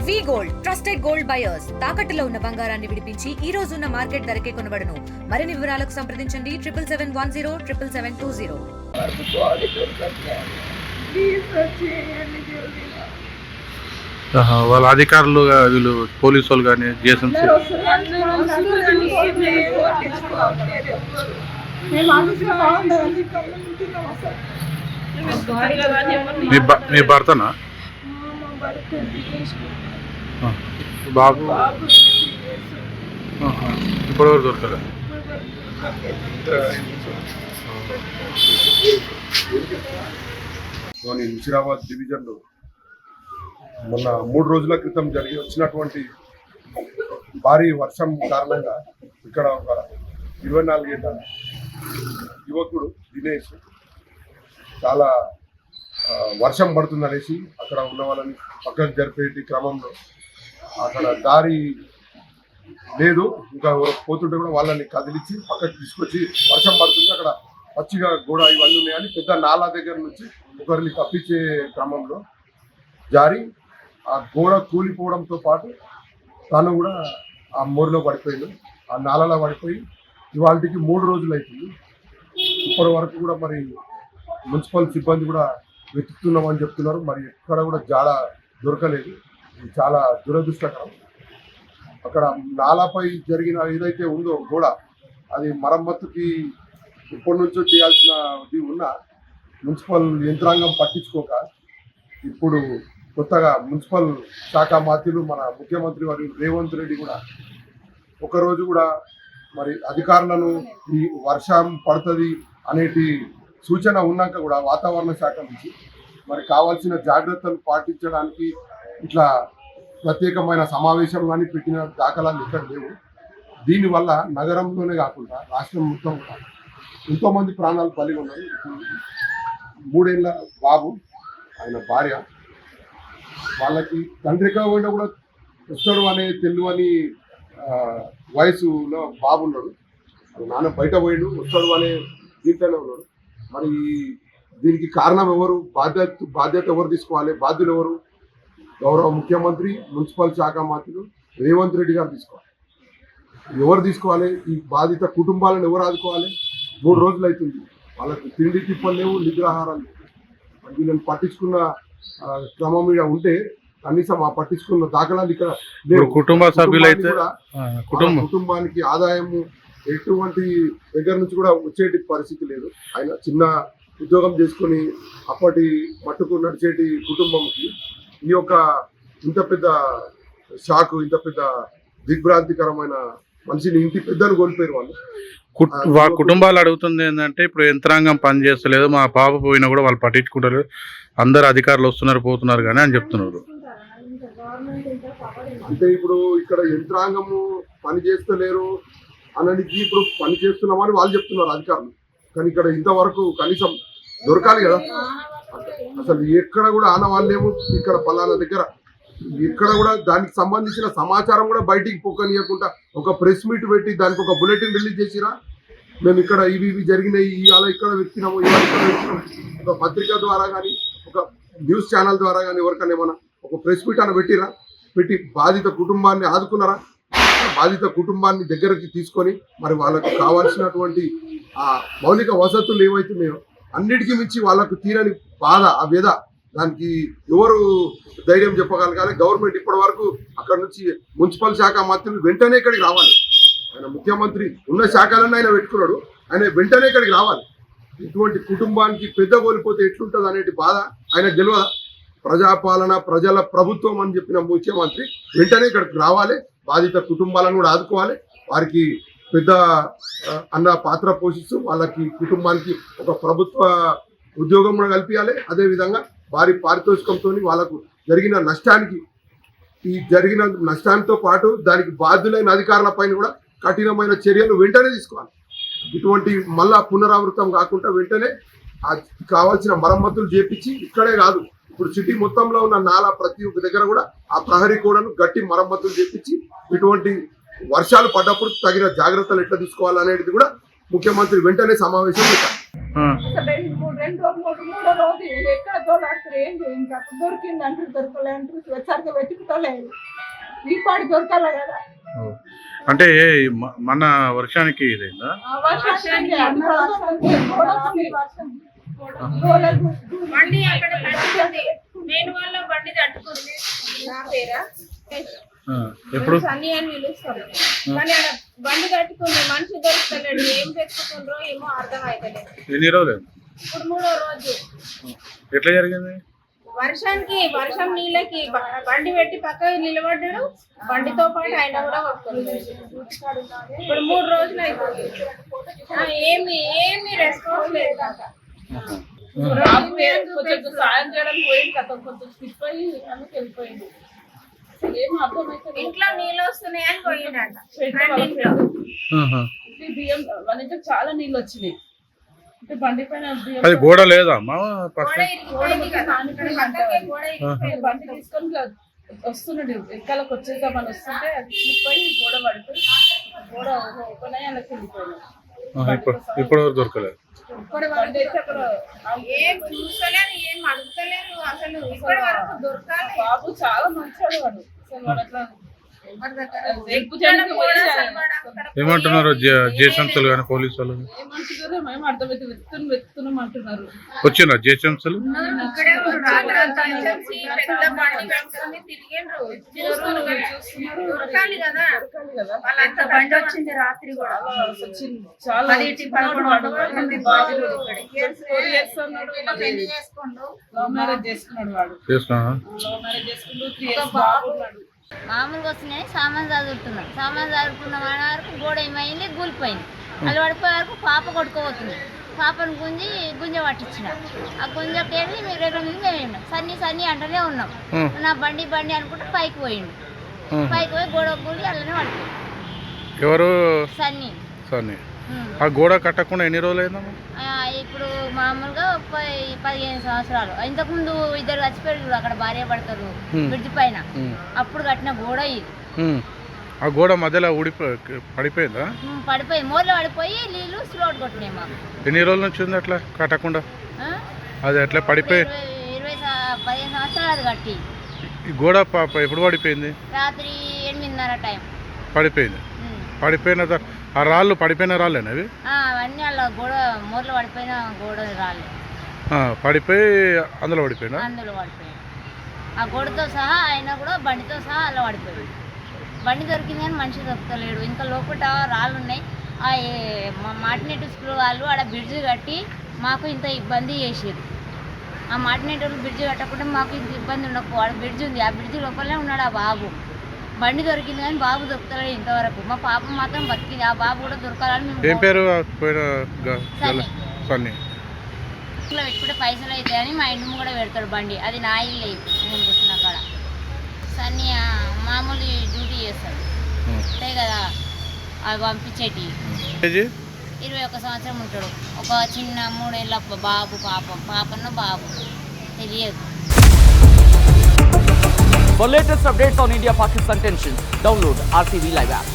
వి gold trusted gold buyers తాకట్టులో ఉన్న బంగారాన్ని విడిపించి ఈ రోజు ఉన్న మార్కెట్ ధరకే కొనబడును. మరిన్ని వివరాలకు సంప్రదించండి 7771077720. వాళ్ళ అధికారులు వీళ్ళు పోలీసు వాళ్ళు కానీ జిఎస్ఎంసీ మీ భర్తనా బాబు ఇప్పటివరకు దొరకలే. హుజురాబాద్ డివిజన్లో మొన్న 3 రోజుల క్రితం వచ్చినటువంటి భారీ వర్షం కారణంగా ఇక్కడ ఒక 24 ఏళ్ల యువకుడు దినేష్ చాలా వర్షం పడుతుందనేసి అక్కడ ఉన్న వాళ్ళని పక్కకు జరిపేటి క్రమంలో అక్కడ దారి లేదు, ఇంకా పోతుంటే కూడా వాళ్ళని కదిలించి పక్కకు తీసుకొచ్చి వర్షం పడుతుంది అక్కడ పచ్చిగా గోడ ఇవన్నీ ఉన్నాయని పెద్ద నాలా దగ్గర నుంచి ఒకరిని తప్పించే క్రమంలో జారి ఆ గోడ కూలిపోవడంతో పాటు తను కూడా ఆ మోరులో పడిపోయింది, ఆ నాలలో పడిపోయి ఇవాళకి 3 రోజులు అవుతుంది. ఇప్పటి వరకు కూడా మరి మున్సిపల్ సిబ్బంది కూడా వెతుకుతున్నామని చెప్తున్నారు, మరి ఎక్కడ కూడా జాడ దొరకలేదు. ఇది చాలా దురదృష్టకరం. అక్కడ నాలాపై జరిగిన ఏదైతే ఉందో గోడ అది మరమ్మతుకి ఇప్పటి నుంచో చేయాల్సినది ఉన్న మున్సిపల్ యంత్రాంగం పట్టించుకోక ఇప్పుడు కొత్తగా మున్సిపల్ శాఖ మంత్రులు మన ముఖ్యమంత్రి వారి రేవంత్ రెడ్డి కూడా ఒకరోజు కూడా మరి అధికారులను ఈ వర్షం పడుతుంది అనేటి సూచన ఉన్నాక కూడా వాతావరణ శాఖ నుంచి మరి కావాల్సిన జాగ్రత్తలు పాటించడానికి ఇట్లా ప్రత్యేకమైన సమావేశం కానీ పెట్టిన దాఖలాలు ఇక్కడ లేవు. దీనివల్ల నగరంలోనే కాకుండా రాష్ట్రం మొత్తం కూడా ఎంతోమంది ప్రాణాలు బలి ఉన్నాయి. 3 ఏళ్ల బాబు ఆయన భార్య వాళ్ళకి తండ్రి పోయినా కూడా వస్తాడు అనే తెలియని వయసులో బాబు ఉన్నాడు. నాన్న బయట పోయిండు వస్తాడు అనే దీంట్లోనే ఉన్నాడు. మరి దీనికి కారణం ఎవరు, బాధ్యత ఎవరు తీసుకోవాలి, బాధ్యులు ఎవరు? గౌరవ ముఖ్యమంత్రి మున్సిపల్ శాఖ మంత్రులు రేవంత్ రెడ్డి గారు తీసుకోవాలి. ఎవరు తీసుకోవాలి? ఈ బాధిత కుటుంబాలను ఎవరు ఆదుకోవాలి? 3 రోజులు అవుతుంది, వాళ్ళకి తిండి తిప్పలు లేవు, నిద్రాహారాలు లేవు. వీళ్ళని పట్టించుకున్న క్రమం మీద ఉంటే కనీసం ఆ పట్టించుకున్న దాఖలాలు ఇక్కడ లేవు. కుటుంబ సభ్యులైతే కుటుంబానికి ఆదాయము ఎటువంటి దగ్గర నుంచి కూడా వచ్చేటి పరిస్థితి లేదు. ఆయన చిన్న ఉద్యోగం చేసుకుని అప్పటి మట్టుకు నడిచేటి కుటుంబంకి ఈ యొక్క ఇంత పెద్ద షాక్, ఇంత పెద్ద దిగ్భ్రాంతికరమైన మనిషిని, ఇంటి పెద్దను కోల్పోయారు వాళ్ళు. కుటుంబాలు అడుగుతుంది ఏంటంటే ఇప్పుడు యంత్రాంగం పని చేస్తలేదు, మా పాప పోయినా కూడా వాళ్ళు పట్టించుకుంటారు, అందరు అధికారులు వస్తున్నారు పోతున్నారు కానీ అని చెప్తున్నారు. అంటే ఇప్పుడు ఇక్కడ యంత్రాంగము పని చేస్తలేరు అన్నది ఇప్పుడు పని చేస్తున్నామని వాళ్ళు చెప్తున్నారు అధికారులు, కానీ ఇక్కడ ఇంతవరకు కనీసం దొరకాలి కదా. అసలు ఎక్కడ కూడా ఆనవాళ్ళేమో ఇక్కడ పలానా దగ్గర ఇక్కడ కూడా దానికి సంబంధించిన సమాచారం కూడా బయటికి పొక్కనియకుండా ఒక ప్రెస్ మీట్ పెట్టి దానికి ఒక బులెటిన్ రిలీజ్ చేసిరా, మేము ఇక్కడ ఇవి జరిగినాయి, ఇవాళ ఇక్కడ వెతికినాము, ఇవాళ ఇక్కడ వెతికినాము, ఒక పత్రిక ద్వారా కానీ ఒక న్యూస్ ఛానల్ ద్వారా కానీ ఎవరికైనా ఏమన్నా ఒక ప్రెస్ మీట్ అని పెట్టి బాధిత కుటుంబాన్ని ఆదుకున్నారా? బాధిత కుటుంబాన్ని దగ్గరికి తీసుకొని మరి వాళ్ళకు కావాల్సినటువంటి ఆ మౌలిక వసతులు ఏవైతున్నాయో అన్నిటికీ మించి వాళ్ళకు తీరని బాధ, ఆ వ్యధ, దానికి ఎవరు ధైర్యం చెప్పగలగాలి? గవర్నమెంట్ ఇప్పటి వరకు అక్కడ నుంచి మున్సిపల్ శాఖ మంత్రులు వెంటనే ఇక్కడికి రావాలి. ఆయన ముఖ్యమంత్రి ఉన్న శాఖలన్నీ ఆయన పెట్టుకున్నాడు, ఆయన వెంటనే ఇక్కడికి రావాలి. ఇటువంటి కుటుంబానికి పెద్ద కోల్పోతే ఎట్లుంటుంది అనేటి బాధ ఆయనకు తెలియదా? ప్రజాపాలన ప్రజల ప్రభుత్వం అని చెప్పిన ముఖ్యమంత్రి వెంటనే ఇక్కడికి రావాలి, బాధిత కుటుంబాలను కూడా ఆదుకోవాలి, వారికి పెద్ద అన్న పాత్ర పోషిస్తూ వాళ్ళకి కుటుంబానికి ఒక ప్రభుత్వ ఉద్యోగం కూడా కల్పించాలి. అదేవిధంగా వారి పారితోషికంతో వాళ్ళకు జరిగిన నష్టానితో పాటు దానికి బాధ్యులైన అధికారుల పైన కూడా కఠినమైన చర్యలు వెంటనే తీసుకోవాలి. ఇటువంటి మళ్ళా పునరావృతం కాకుండా వెంటనే కావాల్సిన మరమ్మతులు చేపించి ఇక్కడే కాదు ఇప్పుడు సిటీ మొత్తంలో ఉన్న నాలా ప్రతి ఒక్క దగ్గర కూడా ఆ ప్రహరీ కోడను గట్టి మరమ్మతులు చేపించి ఇటువంటి వర్షాలు పడ్డప్పుడు తగిన జాగ్రత్తలు ఎట్లా తీసుకోవాలనేది కూడా ముఖ్యమంత్రి వెంటనే సమావేశం పెట్టారు. రెండో మూడో రోజు ఎక్కడ దొరకరు ఏంటి ఇంకా దొరికింది అంటారు దొరకలే అంటారు సరిగ్గా వెతుకుతలేదు ఈ పాటి దొరకాలి కదా. అంటే మన వర్షానికి ఇదైందా? వర్షానికి బండి అక్కడ తట్టుకుంది, నేను వాళ్ళ బండి తట్టుకుంది. నా పేరా ఎప్పుడు సన్నీ అని పిలుస్తారు, కానీ ఆడ బండి తట్టుకుంది, మనిషి దొరుకుతలేడు. ఏం పెట్టుకుంటుండ్రో ఏమో అర్థం అవుతలేదు. ఎన్ని రోజులు? ఇప్పుడు 3వ రోజు. ఎట్లా జరిగింది? వర్షం నీళ్ళకి బండి పెట్టి పక్కకి నిలబడ్డాడు, బండితో పాటు ఆయన కూడా కొట్టుకున్నాడు. ఇప్పుడు 3 రోజులు అయిపోయింది, ఏమి రెస్పాన్స్ లేదు. కొంచెం సాయం చేయడానికి పోయింది కదా, కొంచెం స్లిప్ అయ్యి అందుకు వెళ్ళిపోయింది. ఏం అర్థమైతే ఇంట్లో నీళ్ళు వస్తున్నాయని పోయిండట. బియ్యం వాళ్ళ ఇంట్లో చాలా నీళ్ళు వచ్చినాయి. అంటే బండి పైన అది గోడ లేదా అమ్మా? గోడ ఇరిగిపోయింది కదా, పక్కకే గోడ ఇరిగిపోయింది. బండి తీసుకొని వస్తున్నాడు, ఎక్కలకు వచ్చేద్దామని వస్తుంటే అది స్లిప్ అయ్యి గోడ పడిపోయి గోడ ఓపెన్ అయ్యి అలా వెళ్ళిపోయింది. ఇప్పుడు దొరకలేదు. బండి అయితే అక్కడ ఏం చూస్తలేరు, ఏం అడుగుతలేరు. అసలు ఇప్పటి వరకు దొరకాలి. బాబు చాలా మంచివాడు వాడు. అసలు వాడు అట్లా ఏమంటున్నారు జిహెచ్ఎంసీలు కానీ పోలీసు వాళ్ళు? ఏమంటున్నారో మేము అర్థమైతే వెతుకుతున్నాం అంటున్నారు. వచ్చిందా జిహెచ్ఎంసీలు? ఇక్కడే పెద్ద బండి పెట్టుకొని తిరిగిండ్రు, దొరకాలి కదా. వాళ్ళంతా బండి వచ్చింది రాత్రి కూడా. చాలా పెళ్లి చేసుకుంటూ లవ్ మ్యారేజ్ చేసుకున్నాడు వాడు. చేస్తున్నా లవ్ మ్యారేజ్ చేసుకుంటూ 3 years బాబు ఉన్నాడు. మామూలుగా వస్తున్నాయి, సామాన్ చదువుతున్నాం వరకు గోడ ఏమైంది, కూలిపోయింది. వాళ్ళు పడిపోయే వరకు పాప కొట్టుకోబోతుంది. పాపను గుంజ పట్టించిన. ఆ గుంజకి వెళ్ళి మీరు 2 మంది మేము ఉన్నాం. సన్నీ అంటనే ఉన్నాం. నా బండి అనుకుంటే పైకి పోయిండు. పైకి పోయి గోడ కూలి అలానే పడిపోయింది. ఎవరు? సన్నీ. ఆ గోడ కట్టకుండా ఎన్ని రోజులు అయిందమ్మా? ఇప్పుడు మామూలుగా 15 సంవత్సరాలు. ఇంతకుముందు 2 చచ్చిపోయారు అక్కడ, భార్య పడతారు బ్రిడ్జ్ పైన, అప్పుడు కట్టిన గోడ ఇది. ఆ గోడ మధ్యలో పడిపోయిందా? పడిపోయి మూలలో పడిపోయి నీళ్ళు స్లోట్ కొట్టినాయి మాకు. ఎన్ని రోజుల నుంచి ఉంది అట్లా కట్టకుండా? అది అట్లా పడిపోయి 15 సంవత్సరాలు కట్టి. ఈ గోడ ఎప్పుడు పడిపోయింది? రాత్రి 8:30 టైం పడిపోయింది. పడిపోయిన ఆ రాళ్ళు పడిపోయిన రాళ్ళేనా అవి? అవన్నీ అలా గోడ మూరలో పడిపోయిన గోడ రాళ్ళు పడిపోయి అందులో పడిపోయినా? అందులో పడిపోయాయి. ఆ గోడతో సహా ఆయన కూడా బండితో సహా అలా పడిపోయాడు. బండి దొరికింది కానీ మనిషి దొరకలేడు. ఇంకా లోపల రాళ్ళు ఉన్నాయి. మా మాటినేటి స్కూల్ వాళ్ళు ఆడ బ్రిడ్జి కట్టి మాకు ఇంత ఇబ్బంది చేసారు. ఆ మాటినేటి వాళ్ళు బ్రిడ్జి కట్టకుండా మాకు ఇంత ఇబ్బంది ఉండకపో. బ్రిడ్జి ఉంది, ఆ బ్రిడ్జి లోపలనే ఉన్నాడు ఆ బాబు. బండి దొరికింది కానీ బాబు దొరకలేదు ఇంతవరకు. మా పాప మాత్రం బతికింది, ఆ బాబు కూడా దొరకాలని. ఏం పేరు? ఇంట్లో పెట్టుకుంటే పైసలు అవుతాయని మా ఇంటి కూడా పెడతాడు బండి. అది నా ఇల్లు నేను కూర్చున్న కాడ. సన్నీ మామూలు డ్యూటీ చేస్తాడు అంతే కదా, అవి పంపించేటి. 21 సంవత్సరం ఉంటాడు. ఒక చిన్న 3 ఏళ్ళ బాబు, పాపన్న బాబు తెలియదు. For latest updates on India-Pakistan tensions, download RTV Live app.